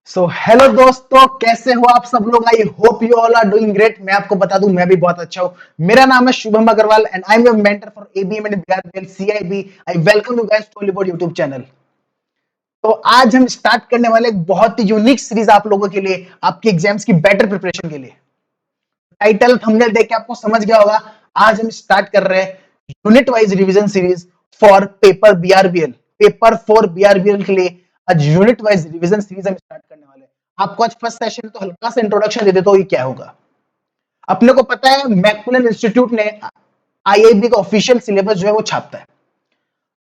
Hello दोस्तों, कैसे हो आप सब लोग। I hope you all are doing great. मैं आपको बता दूं, मैं भी बहुत अच्छा हूं। मेरा नाम है Shubham Agarwal and I am your mentor for ABM and BRBL CIB. I welcome you guys to Hollywood YouTube channel. तो आज हम स्टार्ट करने वाले एक बहुत ही यूनिक सीरीज आप लोगों के लिए, आपके एग्जाम्स की बेटर प्रिपरेशन के लिए। टाइटल थंबनेल देख के आपको समझ गया होगा। आज हम स्टार्ट कर रहे हैं unit wise revision series for paper BRBL. Paper for BRBL के लिए आज यूनिट वाइज रिवीजन सीरीज हम स्टार्ट करने वाले हैं। आपको आज फर्स्ट सेशन तो हल्का सा इंट्रोडक्शन दे देता हूं, ये क्या होगा। अपने को पता है मैकमिलन इंस्टीट्यूट ने आईआईबी का ऑफिशियल सिलेबस जो है वो छापता है।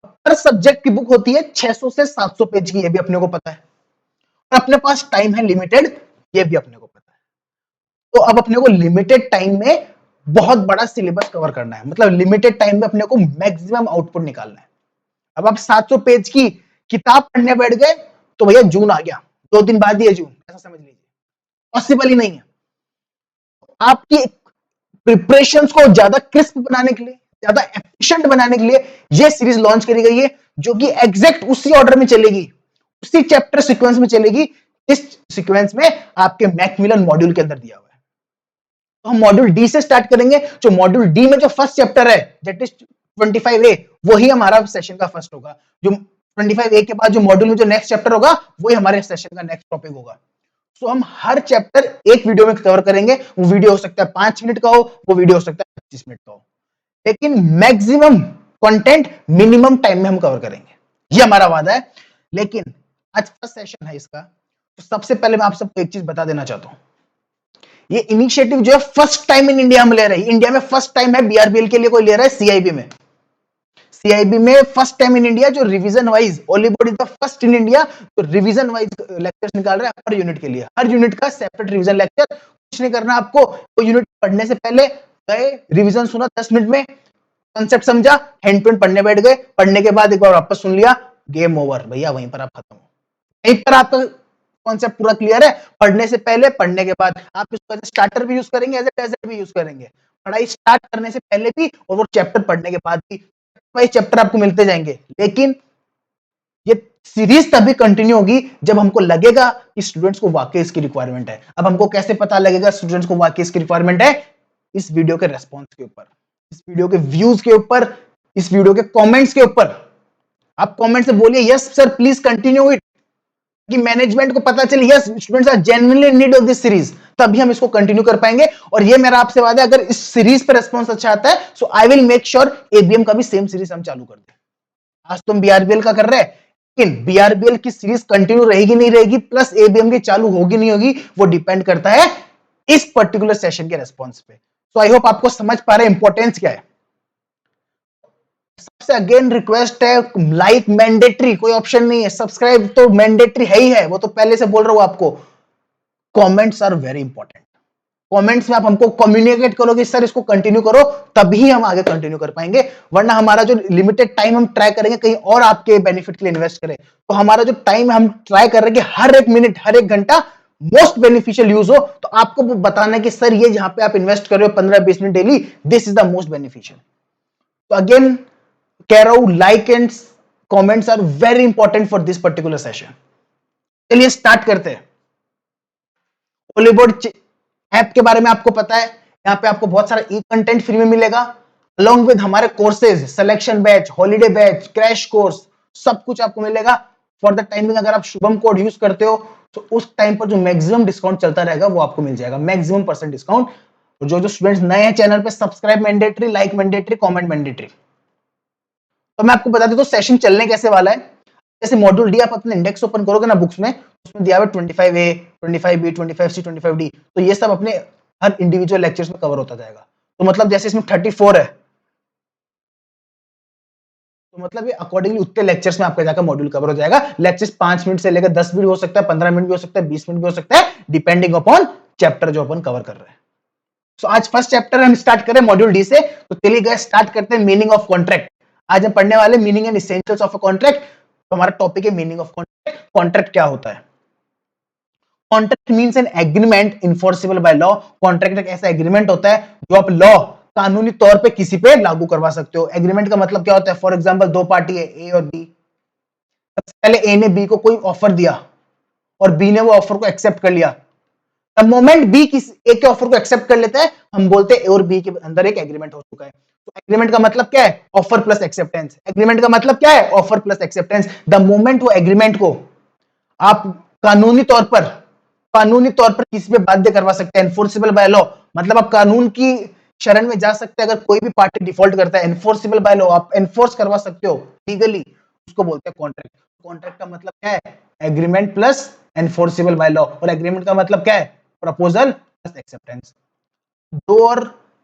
हर सब्जेक्ट की बुक होती है 600 से 700 पेज की, ये भी अपने को पता है। और अपने पास टाइम है लिमिटेड, ये भी अपने को पता है। तो अब अपने को लिमिटेड टाइम में बहुत बड़ा सिलेबस कवर करना है, मतलब लिमिटेड टाइम में अपने को मैक्सिमम आउटपुट निकालना है। अब आप 700 पेज की किताब पढ़ने बैठ गए तो भैया जून आ गया, 2 दिन बाद ही है जून, ऐसा समझ लीजिए। पॉसिबल ही नहीं है। आपकी प्रिपरेशन को ज्यादा क्रिस्प बनाने के लिए, ज्यादा एफिशिएंट बनाने के लिए ये सीरीज लॉन्च करी गई है, जो कि एग्जैक्ट उसी ऑर्डर में चलेगी, उसी चैप्टर सीक्वेंस में चलेगी, इस सीक्वेंस में आपके मैकमिलन मॉड्यूल के अंदर दिया हुआ है। तो हम मॉड्यूल डी से स्टार्ट करेंगे। जो मॉड्यूल डी में जो फर्स्ट चैप्टर है दैट इज 25A, वही हमारा सेशन का फर्स्ट होगा। जो 25A के बाद जो मॉड्यूल में जो नेक्स्ट चैप्टर होगा वही हमारे सेशन का नेक्स्ट टॉपिक होगा। तो हम हर चैप्टर एक वीडियो में कवर करेंगे। वो वीडियो हो सकता है 5 मिनट का हो, वो वीडियो हो सकता है 25 मिनट का हो, लेकिन मैक्सिमम कंटेंट मिनिमम टाइम में हम कवर करेंगे, ये हमारा वादा है। लेकिन आज फर्स्ट सेशन है इसका, तो सबसे पहले मैं आप सबको एक चीज बता देना चाहता हूं। ये इनिशिएटिव जो है फर्स्ट टाइम इन इंडिया में ले रहे हैं। इंडिया में फर्स्ट टाइम है बीआरबीएल के लिए कोई ले रहा है सीआईबी में। सीआईबी में फर्स्ट टाइम इन इंडिया जो revision wise, Hollywood is the first in India तो रिवीजन वाइज लेक्चर्स निकाल रहा है हर यूनिट के लिए। हर यूनिट का सेपरेट रिवीजन लेक्चर। कुछ नहीं करना आपको, वो यूनिट पढ़ने से पहले गए, रिवीजन सुना 10 मिनट में, कॉन्सेप्ट समझा, हैंड टू हैंड पढ़ने बैठ गए, पढ़ने के बाद एक बार वापस सुन लिया, गेम ओवर भैया, वहीं पर आप खत्म हो। वहीं पर आपका कॉन्सेप्ट पूरा क्लियर है। पढ़ने से पहले, पढ़ने के बाद आप इसको एज स्टार्टर भी यूज करेंगे, एज ए डेजर्ट भी यूज करेंगे। पढ़ाई स्टार्ट करने से पहले भी और वो चैप्टर पढ़ने के बाद भी चैप्टर आपको मिलते जाएंगे। लेकिन ये सीरीज तभी कंटिन्यू होगी जब हमको लगेगा कि स्टूडेंट्स को वाकई इसकी रिक्वायरमेंट है। अब हमको कैसे पता लगेगा स्टूडेंट्स को वाकई इसकी रिक्वायरमेंट है? इस वीडियो के रेस्पॉन्स के ऊपर, इस वीडियो के व्यूज के ऊपर, इस वीडियो के कमेंट्स के ऊपर। आप कमेंट से बोलिए yes sir please continue it, कि मैनेजमेंट को पता चले yes students are genuinely in need of this series, तभी हम इसको कंटिन्यू कर पाएंगे। और ये मेरा आपसे वादा है, अगर इस सीरीज पर रेस्पॉन्स अच्छा आता है so I will make sure ABM का भी सेम सीरीज हम चालू कर दें। आज तुम बीआरबीएल का कर रहे हैं, लेकिन बीआरबीएल की सीरीज कंटिन्यू रहेगी नहीं रहेगी, प्लस एबीएम की चालू होगी नहीं होगी, वो डिपेंड करता है इस पर्टिकुलर सेशन के रेस्पॉन्स पे। सो आई होप आपको समझ पा रहे हैं इंपॉर्टेंस क्या है। सबसे अगेन रिक्वेस्ट है, लाइक मैंडेटरी, कोई ऑप्शन नहीं है, सब्सक्राइब तो मैंडेटरी है ही है, वो तो पहले से बोल रहा हूं आपको। Comments are very important. Comments में आप हमको कम्युनिकेट करोगे सर इसको कंटिन्यू करो, तभी हम आगे कंटिन्यू कर पाएंगे। वरना हमारा जो लिमिटेड टाइम हम ट्राई करेंगे कहीं और आपके बेनिफिट के लिए इन्वेस्ट करें, तो हमारा जो टाइम हम ट्राई कर रहे हैं कि हर एक मिनट, हर एक घंटा मोस्ट बेनिफिशियल यूज हो, तो आपको बताना है कि सर ये जहां पे आप इन्वेस्ट कर रहे हो 15-20 minute daily, this is the most beneficial. तो अगेन कह रहा हूं, like and comments are very important for this particular session. चलिए स्टार्ट करते हैं। हॉलीवुड ऐप के बारे में आपको पता है, यहाँ पे आपको बहुत सारा ई कंटेंट फ्री में मिलेगा, अलोंग विद हमारे courses, selection batch, holiday batch, crash course, सब कुछ आपको मिलेगा। फॉर द टाइमिंग अगर आप शुभम कोड यूज करते हो तो उस टाइम पर जो मैक्सिमम डिस्काउंट चलता रहेगा वो आपको मिल जाएगा, मैक्सिमम % डिस्काउंट। और जो जो स्टूडेंट्स नए हैं चैनल पे, subscribe mandatory, like mandatory, comment mandatory. तो मैं आपको बता देता हूँ सेशन चलने कैसे वाला है। जैसे मॉड्यूल डी आप अपने इंडेक्स ओपन करोगे ना बुक्स में, उसमें दिया हुआ 25A, 25B, 25C, 25D, तो ये सब अपने हर इंडिविजुअल लेक्चर्स में कवर होता जाएगा। तो मतलब जैसे इसमें 34 है, तो मतलब ये अकॉर्डिंगली उतने लेक्चर्स में आपका जाकर मॉड्यूल कवर हो जाएगा। लेक्चर्स 5 मिनट से लेकर 10 मिनट हो सकता है, 15 मिनट भी हो सकता है, 20 मिनट भी हो सकता है, डिपेंडिंग अपॉन चैप्टर जो अपन कवर कर रहे हैं। सो आज फर्स्ट चैप्टर हम स्टार्ट करें मॉड्यूल डी से। तो चलिए गाइस स्टार्ट करते हैं मीनिंग ऑफ कॉन्ट्रैक्ट। आज हम पढ़ने वाले meaning and essentials of a contract. तो हमारा टॉपिक है मीनिंग ऑफ कॉन्ट्रैक्ट। कॉन्ट्रैक्ट क्या होता है? Contract means an agreement enforceable by law. Contract एक ऐसा एग्रीमेंट होता है जो आप लॉ, कानूनी तौर पे किसी पे लागू करवा सकते हो। एग्रीमेंट का मतलब क्या होता है? फॉर एग्जांपल दो पार्टी है ए और बी, सबसे पहले ए ने बी को कोई ऑफर दिया और बी ने वो ऑफर को एक्सेप्ट कर लिया। द मोमेंट बी किसी ए के ऑफर को एक्सेप्ट कर लेता है, हम बोलते हैं ए और बी के अंदर एक एग्रीमेंट हो चुका है। तो एग्रीमेंट का मतलब क्या है? Offer plus acceptance. एग्रीमेंट का मतलब क्या है? Offer plus acceptance. The moment वो एग्रीमेंट को आप कानूनी तौर पर किसी पे बाध्य करवा सकते हैं, एनफोर्सेबल बाय लॉ, मतलब आप कानून की शरण में जा सकते हैं। अगर कोई भी पार्टी डिफॉल्ट करता है, एनफोर्सेबल बाय लॉ, आप एनफोर्स करवा सकते हो लीगली, उसको बोलते हैं कॉन्ट्रैक्ट। कॉन्ट्रैक्ट का मतलब क्या है? Agreement plus enforceable by law. और एग्रीमेंट का मतलब क्या है? Proposal plus acceptance.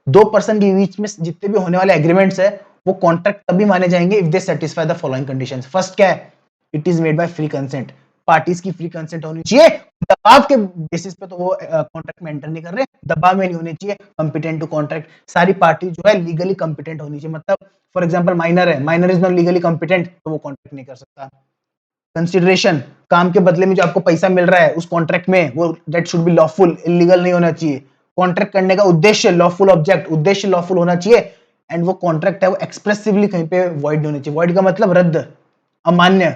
दो पर्सन के बीच में जितने भी होने वाले एग्रीमेंट्स है, वो कॉन्ट्रैक्ट तभी माने जाएंगे if they satisfy the following conditions. First क्या है? It is made by free consent, parties की फ्री कंसेंट होनी चाहिए। दबाव के बेसिस पे तो वो कॉन्ट्रैक्ट में एंटर नहीं कर रहे, दबाव में नहीं होने चाहिए। कॉम्पिटेंट टू कॉन्ट्रैक्ट, सारी पार्टी जो है लीगली कॉम्पिटेंट होनी चाहिए। मतलब फॉर एग्जांपल माइनर है, minor is not legally competent, तो वो कॉन्ट्रैक्ट नहीं कर सकता। कंसिडरेशन, काम के बदले में जो आपको पैसा मिल रहा है उस कॉन्ट्रैक्ट में, वो that should be lawful, illegal नहीं होना चाहिए। कॉन्ट्रैक्ट करने का उद्देश्य लॉफुल ऑब्जेक्ट, उद्देश्य लॉफुल होना चाहिए। एंड वो कॉन्ट्रैक्ट है वो एक्सप्रेसिवली कहीं पे वॉइड नहीं होनी चाहिए। वॉइड का मतलब रद्द, अमान्य।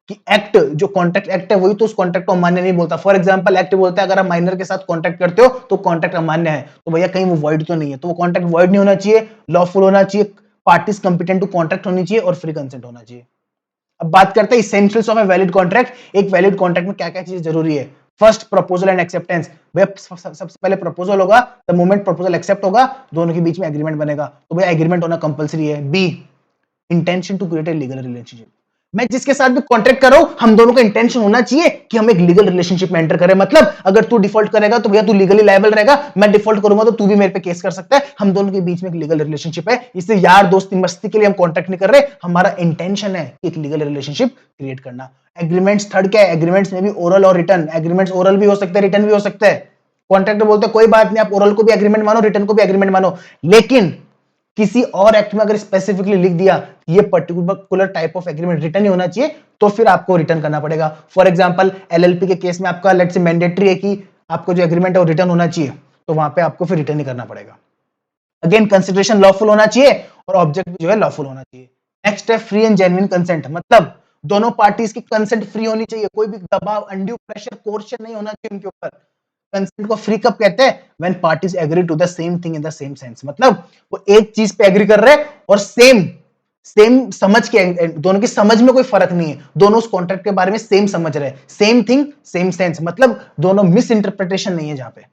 कि एक्ट, जो कॉन्ट्रैक्ट एक्ट है वही तो उस कॉन्ट्रैक्ट को अमान्य नहीं बोलता। फॉर एग्जांपल एक्ट बोलता है अगर आप माइनर के साथ कॉन्ट्रैक्ट करते हो तो कॉन्ट्रैक्ट अमान्य है, तो भैया कहीं वो वॉइड तो नहीं है। तो वो कॉन्ट्रैक्ट वॉइड नहीं होना चाहिए, लॉफुल होना चाहिए, पार्टीज कंपिटेंट टू कॉन्ट्रैक्ट होनी चाहिए और फ्री कंसेंट होना चाहिए। अब बात करते हैं essentials of a valid contract. एक वैलिड कॉन्ट्रैक्ट में क्या क्या चीज जरूरी है? First, proposal and acceptance. भैया सबसे पहले प्रपोजल होगा, द मोमेंट प्रपोजल एक्सेप्ट होगा, दोनों के बीच में एग्रीमेंट बनेगा, तो भैया एग्रीमेंट होना कंपलसरी है। B, intention to create a legal relationship. मैं जिसके साथ भी कॉन्ट्रैक्ट कर रहा हूं, हम दोनों का इंटेंशन होना चाहिए कि हम एक लीगल रिलेशनशिप में एंटर करें। मतलब अगर तू डिफॉल्ट करेगा तो भैया तू लीगली लायबल रहेगा, मैं डिफॉल्ट करूंगा तो तू भी मेरे पे केस कर सकता है। हम दोनों के बीच में एक लीगल रिलेशनशिप है। इससे यार दोस्ती मस्ती के लिए हम कॉन्ट्रैक्ट नहीं कर रहे, हमारा इंटेंशन है एक लीगल रिलेशनशिप क्रिएट करना। एग्रीमेंट्स थर्ड क्या है? एग्रीमेंट्स में भी ओरल और रिटर्न। एग्रीमेंट्स ओरल भी हो सकते हैं, रिटर्न भी हो सकते हैं। कॉन्ट्रैक्ट बोलते हैं कोई बात नहीं, आप ओरल को भी एग्रीमेंट मानो, रिटर्न को भी एग्रीमेंट मानो, लेकिन किसी और एक्ट में अगर स्पेसिफिकली लिख दिया ये particular type of agreement return ही होना चाहिए, तो फिर आपको रिटर्न करना पड़ेगा। फॉर एग्जांपल एलएलपी के केस में आपका लेट्स से मैंडेटरी है कि आपको जो एग्रीमेंट है वो रिटर्न होना चाहिए, तो वहां पे आपको फिर रिटर्न ही करना पड़ेगा। अगेन कंसिडरेशन लॉफुल होना चाहिए और ऑब्जेक्ट भी जो है लॉफुल होना चाहिए। नेक्स्ट है फ्री एंड जेन्युइन कंसेंट, मतलब दोनों पार्टीज की कंसेंट फ्री होनी चाहिए, कोई भी दबाव, अनड्यू प्रेशर, कोर्शन नहीं होना चाहिए उनके ऊपर। कंसेंट को फ्री कब कहते हैं? When parties agree to the same thing in the same sense, मतलब वो एक चीज पे एग्री कर रहे हैं और सेम सेम समझ के, दोनों की समझ में कोई फर्क नहीं है, दोनों उस कॉन्ट्रैक्ट के बारे में सेम समझ रहे हैं, सेम थिंग सेम सेंस, मतलब दोनों मिस इंटरप्रिटेशन नहीं है जहां पे।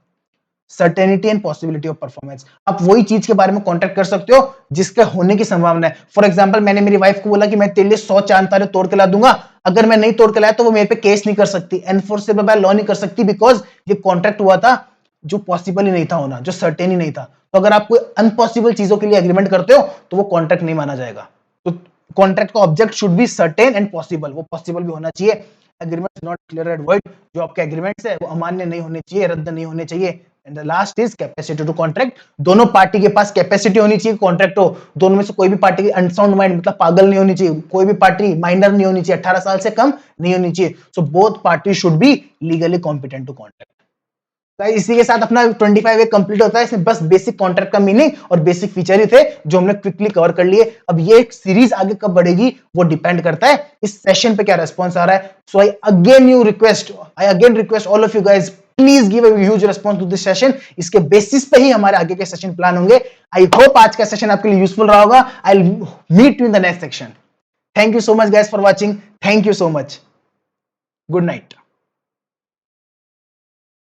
Certainty and possibility of performance, आप वही चीज के बारे में कॉन्ट्रैक्ट कर सकते हो जिसके होने की संभावना है। फॉर एग्जांपल मैंने मेरी वाइफ को बोला कि मैं तेरे लिए 100 चांद तारे तोड़ के ला दूंगा, अगर मैं नहीं तोड़ के लाया तो वो मेरे पे केस नहीं कर सकती, एनफोर्सेबल बाय लॉ नहीं कर सकती, बिकॉज ये कॉन्ट्रैक्ट हुआ था जो पॉसिबल ही नहीं था होना, जो सर्टेन ही नहीं था। तो अगर आप कोई अनपॉसिबल चीजों के लिए एग्रीमेंट करते हो तो वो कॉन्ट्रैक्ट नहीं माना जाएगा। तो कॉन्ट्रैक्ट का object should be certain and possible, वो पॉसिबल भी होना चाहिए। Agreement not clear and void, जो आपके एग्रीमेंट्स है वो अमान्य नहीं होने चाहिए, रद्द नहीं होने चाहिए। And the last is capacity to contract, दोनों पार्टी के पास कैपेसिटी होनी चाहिए कॉन्ट्रैक्ट हो, दोनों में से कोई भी पार्टी की अनसाउंड माइंड, मतलब पागल नहीं होनी चाहिए, कोई भी पार्टी माइनर नहीं होनी चाहिए, 18 साल से कम नहीं होनी चाहिए। So both party should be legally competent to contract. इसी के साथ अपना 25 एक कंप्लीट होता है। इसमें बस बेसिक कॉन्ट्रैक्ट का मीनिंग और बेसिक फीचर ही थे जो हमने क्विकली कवर कर लिए। अब ये एक सीरीज आगे कब बढ़ेगी वो डिपेंड करता है इस सेशन पे क्या रेस्पॉन्स आ रहा है। So I again request all of you guys, please give a huge response to this session. इसके बेसिस पे ही हमारे आगे के सेशन प्लान होंगे। आई होप आज का सेशन आपके लिए यूजफुल रहा होगा। I will meet you in the next section. Thank you so much guys for watching. Thank you so much. Good night.